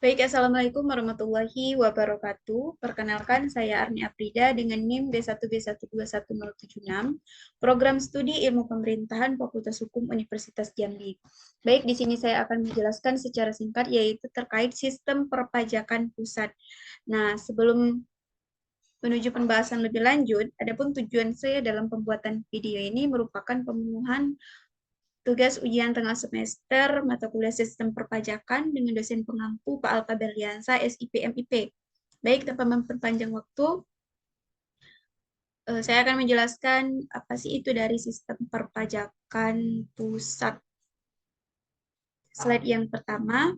Baik, Assalamualaikum warahmatullahi wabarakatuh. Perkenalkan, saya Arni Aprida dengan NIM B1B121076, Program Studi Ilmu Pemerintahan Fakultas Hukum Universitas Jambi. Baik, di sini saya akan menjelaskan secara singkat, yaitu terkait sistem perpajakan pusat. Nah, sebelum menuju pembahasan lebih lanjut, adapun tujuan saya dalam pembuatan video ini merupakan pemenuhan tugas ujian tengah semester mata kuliah sistem perpajakan dengan dosen pengampu Pak Alfa Berliansa, SIP MIP. Baik, tanpa memperpanjang waktu, saya akan menjelaskan apa sih itu dari sistem perpajakan pusat. Slide yang pertama,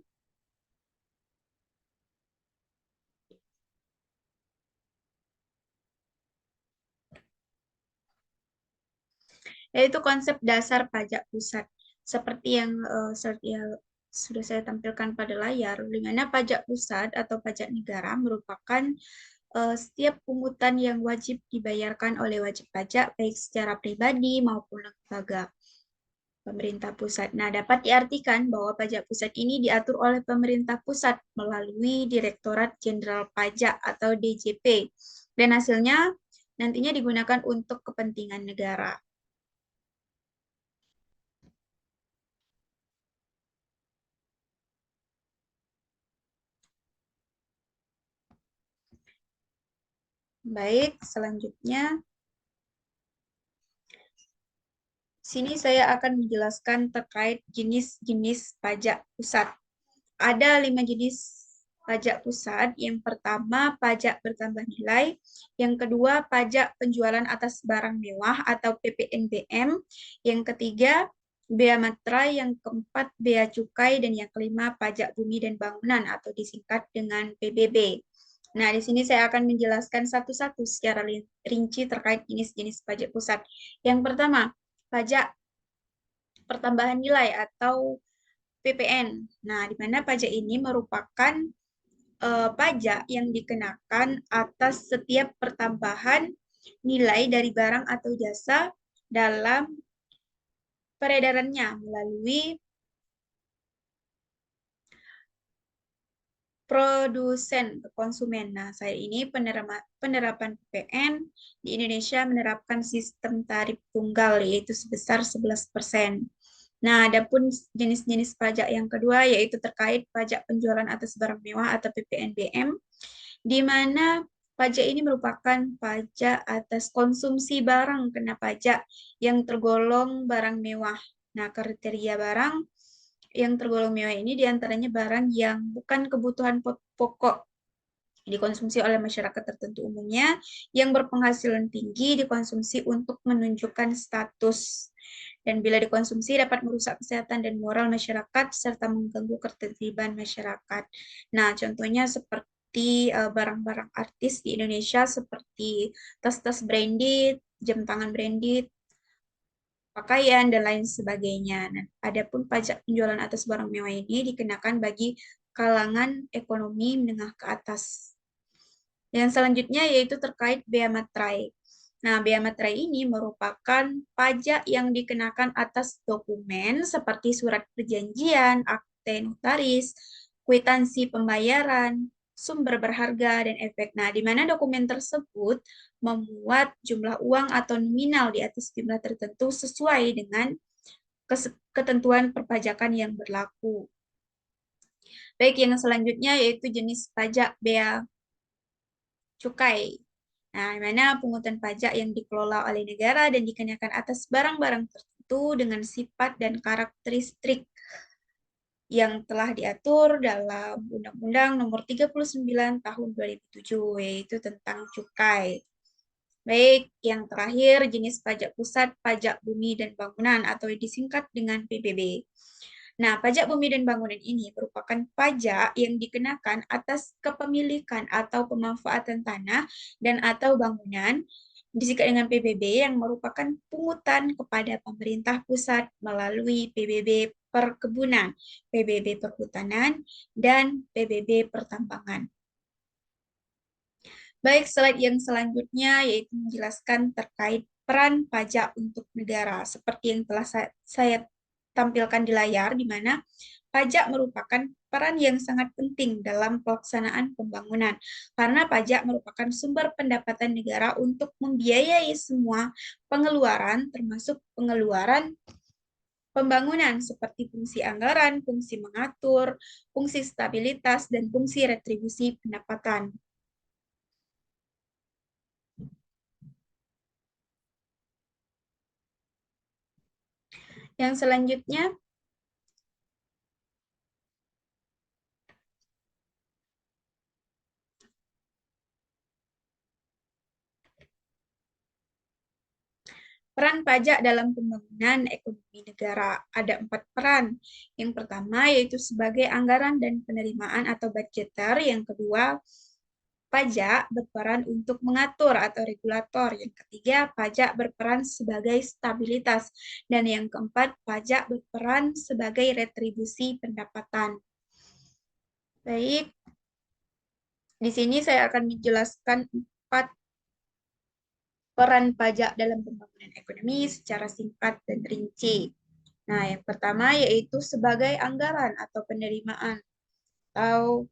yaitu konsep dasar pajak pusat. Seperti yang sudah saya tampilkan pada layar, di mana pajak pusat atau pajak negara merupakan setiap pungutan yang wajib dibayarkan oleh wajib pajak, baik secara pribadi maupun lembaga pemerintah pusat. Nah, dapat diartikan bahwa pajak pusat ini diatur oleh pemerintah pusat melalui Direktorat Jenderal Pajak atau DJP, dan hasilnya nantinya digunakan untuk kepentingan negara. Baik, selanjutnya sini saya akan menjelaskan terkait jenis-jenis pajak pusat. Ada 5 jenis pajak pusat. Yang pertama, pajak bertambah nilai. Yang kedua, pajak penjualan atas barang mewah atau PPNBM. Yang ketiga, bea materai. Yang keempat, bea cukai. Dan yang kelima, pajak bumi dan bangunan atau disingkat dengan PBB. Nah, di sini saya akan menjelaskan satu-satu secara rinci terkait jenis-jenis pajak pusat. Yang pertama, pajak pertambahan nilai atau PPN. Nah, di mana pajak ini merupakan pajak yang dikenakan atas setiap pertambahan nilai dari barang atau jasa dalam peredarannya melalui produsen ke konsumen. Nah, saya ini penerapan PPN di Indonesia menerapkan sistem tarif tunggal yaitu sebesar 11%. Nah, adapun jenis-jenis pajak yang kedua yaitu terkait pajak penjualan atas barang mewah atau PPNBM, di mana pajak ini merupakan pajak atas konsumsi barang kena pajak yang tergolong barang mewah. Nah, kriteria barang yang tergolong mewah ini diantaranya barang yang bukan kebutuhan pokok dikonsumsi oleh masyarakat tertentu umumnya, yang berpenghasilan tinggi dikonsumsi untuk menunjukkan status, dan bila dikonsumsi dapat merusak kesehatan dan moral masyarakat serta mengganggu ketertiban masyarakat. Nah, contohnya seperti barang-barang artis di Indonesia seperti tas-tas branded, jam tangan branded, pakaian, dan lain sebagainya. Nah, adapun pajak penjualan atas barang mewah ini dikenakan bagi kalangan ekonomi menengah ke atas. Yang selanjutnya yaitu terkait bea materai. Nah, bea materai ini merupakan pajak yang dikenakan atas dokumen seperti surat perjanjian, akte notaris, kwitansi pembayaran, sumber berharga, dan efek. Nah, di mana dokumen tersebut memuat jumlah uang atau nominal di atas jumlah tertentu sesuai dengan ketentuan perpajakan yang berlaku. Baik, yang selanjutnya yaitu jenis pajak bea cukai. Nah, di mana pungutan pajak yang dikelola oleh negara dan dikenakan atas barang-barang tertentu dengan sifat dan karakteristik yang telah diatur dalam Undang-Undang Nomor 39 Tahun 2007, yaitu tentang cukai. Baik, yang terakhir jenis pajak pusat, pajak bumi dan bangunan atau disingkat dengan PBB. Nah, pajak bumi dan bangunan ini merupakan pajak yang dikenakan atas kepemilikan atau pemanfaatan tanah dan atau bangunan disingkat dengan PBB yang merupakan pungutan kepada pemerintah pusat melalui PBB perkebunan, PBB perhutanan, dan PBB pertambangan. Baik, slide yang selanjutnya yaitu menjelaskan terkait peran pajak untuk negara. Seperti yang telah saya tampilkan di layar, di mana pajak merupakan peran yang sangat penting dalam pelaksanaan pembangunan, karena pajak merupakan sumber pendapatan negara untuk membiayai semua pengeluaran, termasuk pengeluaran pembangunan seperti fungsi anggaran, fungsi mengatur, fungsi stabilitas, dan fungsi retribusi pendapatan. Yang selanjutnya, peran pajak dalam pembangunan ekonomi negara. Ada 4 peran. Yang pertama yaitu sebagai anggaran dan penerimaan atau budgeter. Yang kedua, pajak berperan untuk mengatur atau regulator. Yang ketiga, pajak berperan sebagai stabilitas. Dan yang keempat, pajak berperan sebagai retribusi pendapatan. Baik, di sini saya akan menjelaskan 4 peran pajak dalam pembangunan ekonomi secara singkat dan rinci. Nah, yang pertama yaitu sebagai anggaran atau penerimaan atau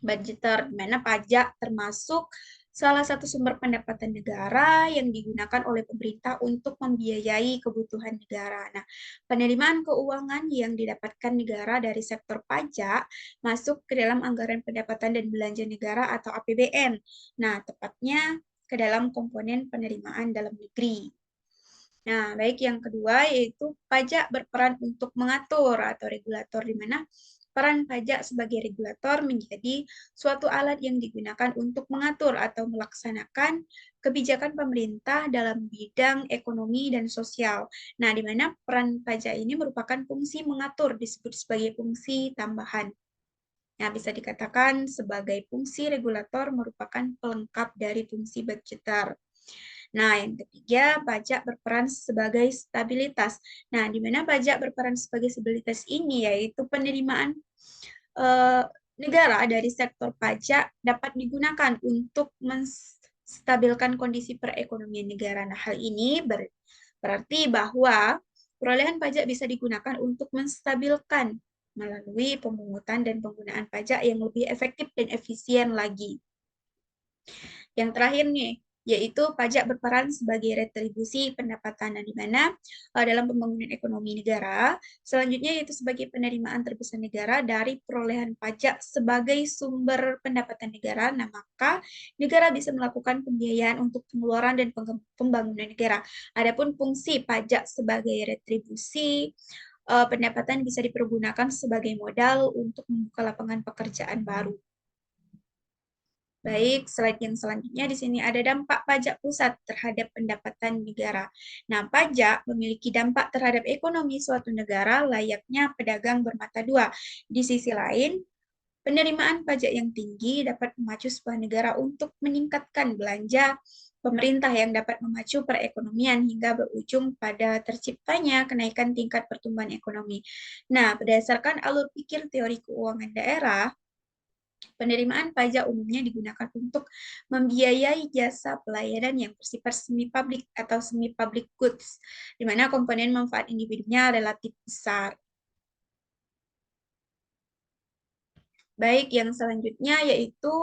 budgeter, di mana pajak termasuk salah satu sumber pendapatan negara yang digunakan oleh pemerintah untuk membiayai kebutuhan negara. Nah, penerimaan keuangan yang didapatkan negara dari sektor pajak masuk ke dalam anggaran pendapatan dan belanja negara atau APBN. Nah, tepatnya ke dalam komponen penerimaan dalam negeri. Nah, baik yang kedua yaitu pajak berperan untuk mengatur atau regulator, di mana peran pajak sebagai regulator menjadi suatu alat yang digunakan untuk mengatur atau melaksanakan kebijakan pemerintah dalam bidang ekonomi dan sosial. Nah, di mana peran pajak ini merupakan fungsi mengatur, disebut sebagai fungsi tambahan. Nah, bisa dikatakan sebagai fungsi regulator merupakan pelengkap dari fungsi budgeter. Nah, yang ketiga, pajak berperan sebagai stabilitas. Nah, di mana pajak berperan sebagai stabilitas ini yaitu penerimaan eh, negara dari sektor pajak dapat digunakan untuk menstabilkan kondisi perekonomian negara. Nah, hal ini berarti bahwa perolehan pajak bisa digunakan untuk menstabilkan melalui pemungutan dan penggunaan pajak yang lebih efektif dan efisien lagi. Yang terakhir nih, yaitu pajak berperan sebagai retribusi pendapatan, di mana dalam pembangunan ekonomi negara, selanjutnya yaitu sebagai penerimaan terbesar negara dari perolehan pajak sebagai sumber pendapatan negara. Nah, maka negara bisa melakukan pembiayaan untuk pengeluaran dan pembangunan negara. Adapun fungsi pajak sebagai retribusi pendapatan bisa dipergunakan sebagai modal untuk membuka lapangan pekerjaan baru. Baik, slide yang selanjutnya di sini ada dampak pajak pusat terhadap pendapatan negara. Nah, pajak memiliki dampak terhadap ekonomi suatu negara layaknya pedagang bermata dua. Di sisi lain, penerimaan pajak yang tinggi dapat memacu sebuah negara untuk meningkatkan belanja pemerintah yang dapat memacu perekonomian hingga berujung pada terciptanya kenaikan tingkat pertumbuhan ekonomi. Nah, berdasarkan alur pikir teori keuangan daerah, penerimaan pajak umumnya digunakan untuk membiayai jasa pelayanan yang bersifat semi-public atau semi-public goods, di mana komponen manfaat individunya relatif besar. Baik, yang selanjutnya yaitu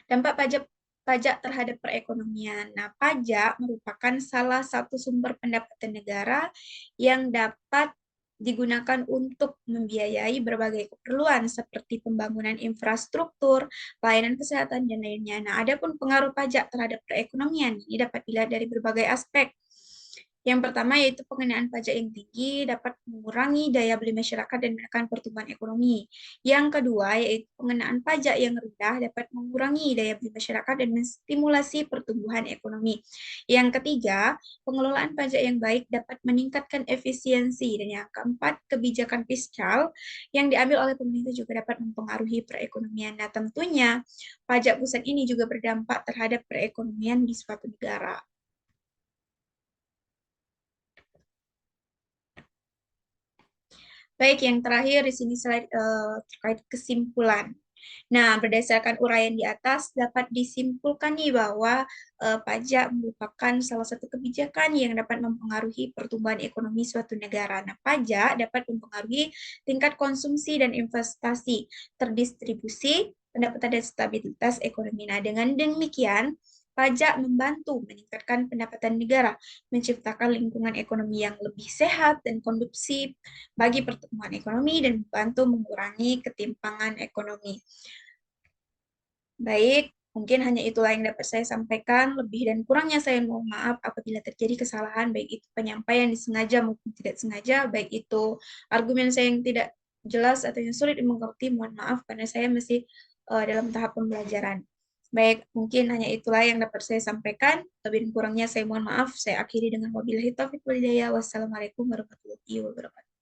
dampak pajak terhadap perekonomian. Nah, pajak merupakan salah satu sumber pendapatan negara yang dapat digunakan untuk membiayai berbagai keperluan seperti pembangunan infrastruktur, pelayanan kesehatan, dan lainnya. Nah, adapun pengaruh pajak terhadap perekonomian ini dapat dilihat dari berbagai aspek. Yang pertama yaitu pengenaan pajak yang tinggi dapat mengurangi daya beli masyarakat dan menekan pertumbuhan ekonomi. Yang kedua yaitu pengenaan pajak yang rendah dapat mengurangi daya beli masyarakat dan menstimulasi pertumbuhan ekonomi. Yang ketiga, pengelolaan pajak yang baik dapat meningkatkan efisiensi. Dan yang keempat, kebijakan fiskal yang diambil oleh pemerintah juga dapat mempengaruhi perekonomian. Nah, tentunya pajak pusat ini juga berdampak terhadap perekonomian di suatu negara. Baik, yang terakhir di sini slide terkait kesimpulan. Nah, berdasarkan uraian di atas, dapat disimpulkan nih bahwa pajak merupakan salah satu kebijakan yang dapat mempengaruhi pertumbuhan ekonomi suatu negara. Nah, pajak dapat mempengaruhi tingkat konsumsi dan investasi, terdistribusi, pendapatan dan stabilitas ekonomi. Nah, dengan demikian, pajak membantu meningkatkan pendapatan negara, menciptakan lingkungan ekonomi yang lebih sehat dan kondusif bagi pertumbuhan ekonomi dan membantu mengurangi ketimpangan ekonomi. Baik, mungkin hanya itulah yang dapat saya sampaikan. Lebih dan kurangnya saya mohon maaf apabila terjadi kesalahan, baik itu penyampaian disengaja maupun tidak sengaja, baik itu argumen saya yang tidak jelas atau yang sulit dimengerti, mohon maaf karena saya masih dalam tahap pembelajaran. Baik, mungkin hanya itulah yang dapat saya sampaikan. Lebih dan kurangnya saya mohon maaf. Saya akhiri dengan wabillahi taufiq wal hidayah. Wassalamualaikum warahmatullahi wabarakatuh.